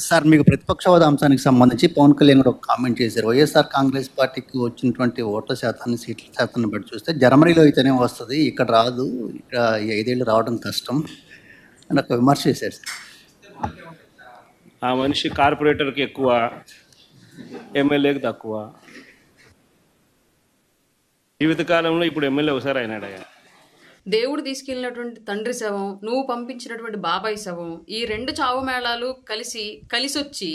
Sir మీకు ప్రతిపక్ష హోదా అంశానికి సంబంధించి పవన్ కళ్యాణ్ గారు ఒక కామెంట్ చేశారు. వైఎస్ఆర్ కాంగ్రెస్ పార్టీకి వచ్చినటువంటి ఓట్ల శాతాన్ని, సీట్ల శాతాన్ని బట్టి చూస్తే జర్మనీలో అయితేనే వస్తది. ఇక్కడ రాదు. ఇక్కడ 5 ఏళ్ళు రావడం కష్టం అని ఒక విమర్శ చేశారు సార్. ఆ మనిషి కార్పొరేటర్కి ఎక్కువ, ఎమ్మెల్యేకి తక్కువ. జీవితకాలంలో ఇప్పుడు ఎమ్మెల్యే ఒకసారి అయినాడయ్యా. దేవుడు తీసుకెళ్ళినటువంటి తండ్రి శవం, నువ్వు పంపించినటువంటి బాబాయ్ శవం, ఈ రెండు చావు మేళాలు కలిసొచ్చి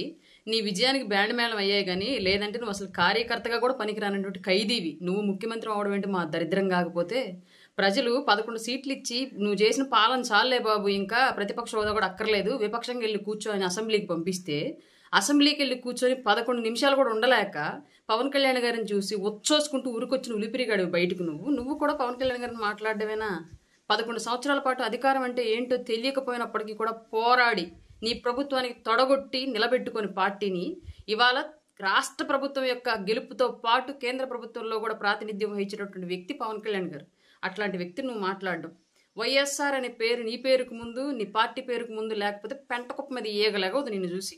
నీ విజయానికి బ్యాండ్ మేళం అయ్యాయి. కానీ లేదంటే నువ్వు అసలు కార్యకర్తగా కూడా పనికిరానటువంటి ఖైదీవి. నువ్వు ముఖ్యమంత్రి అవడం ఏంటి మా దరిద్రం కాకపోతే? ప్రజలు 11 సీట్లు ఇచ్చి నువ్వు చేసిన పాలన చాలే బాబు, ఇంకా ప్రతిపక్ష హోదా కూడా అక్కర్లేదు, విపక్షంగా వెళ్ళి కూర్చొని అసెంబ్లీకి పంపిస్తే అసెంబ్లీకి వెళ్ళి కూర్చొని 11 నిమిషాలు కూడా ఉండలేక పవన్ కళ్యాణ్ గారిని చూసి ఉచ్చోసుకుంటూ ఊరికొచ్చిన ఉలిపిరిగాడు బయటకు. నువ్వు కూడా పవన్ కళ్యాణ్ గారిని మాట్లాడవేనా? 11 సంవత్సరాల పాటు అధికారం అంటే ఏంటో తెలియకపోయినప్పటికీ కూడా పోరాడి నీ ప్రభుత్వానికి తొడగొట్టి నిలబెట్టుకొని పార్టీని ఇవాళ రాష్ట్ర ప్రభుత్వం యొక్క గెలుపుతో పాటు కేంద్ర ప్రభుత్వంలో కూడా ప్రాతినిధ్యం వహించినటువంటి వ్యక్తి పవన్ కళ్యాణ్ గారు. అట్లాంటి వ్యక్తిని నువ్వు మాట్లాడడం, వైఎస్ఆర్ అనే పేరు నీ పేరుకు ముందు, నీ పార్టీ పేరుకు ముందు లేకపోతే పెంటకుప్ప మీద ఏగలేగదు నిన్ను చూసి.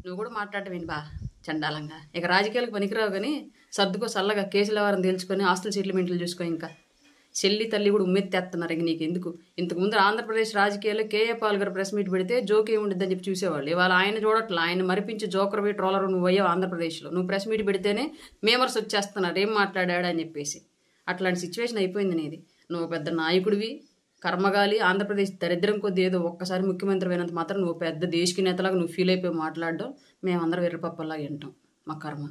నువ్వు కూడా మాట్లాడమేంటి బా చండాలంగా. ఇక రాజకీయాలకు పనికిరావు కానీ సర్దుకో సల్లగా, కేసుల వారం తేల్చుకొని ఆస్తుల సెటిల్మెంట్లు చూసుకో. ఇంకా చెల్లి తల్లి కూడా ఉమ్మెత్తేస్తున్నారు. ఇక నీకు ఎందుకు? ఇంతకుముందు ఆంధ్రప్రదేశ్ రాజకీయాల్లో కేఏ పాల్ గారు ప్రెస్ మీట్ పెడితే జోక్ ఏముండిద్దని చెప్పి చూసేవాళ్ళు. ఇవాళ ఆయన చూడట్లా, ఆయన మరిపించి జోకర్వి ట్రోలర్ నువ్వు అయ్యావు ఆంధ్రప్రదేశ్లో. నువ్వు ప్రెస్ మీట్ పెడితేనే మేమర్స్ వచ్చేస్తున్నారు ఏం మాట్లాడాడు అని చెప్పేసి. అట్లాంటి సిచ్యువేషన్ అయిపోయింది నీది. నువ్వు పెద్ద నాయకుడివి, కర్మగాలి. ఆంధ్రప్రదేశ్ దరిద్రం కొద్ది ఏదో ఒక్కసారి ముఖ్యమంత్రి అయినంత మాత్రం నువ్వు పెద్ద దేశకి నేతలాగా నువ్వు ఫీల్ అయిపోయి మాట్లాడడం మేమందరం వెర్రపప్పలాగా వింటాం. మా కర్మ.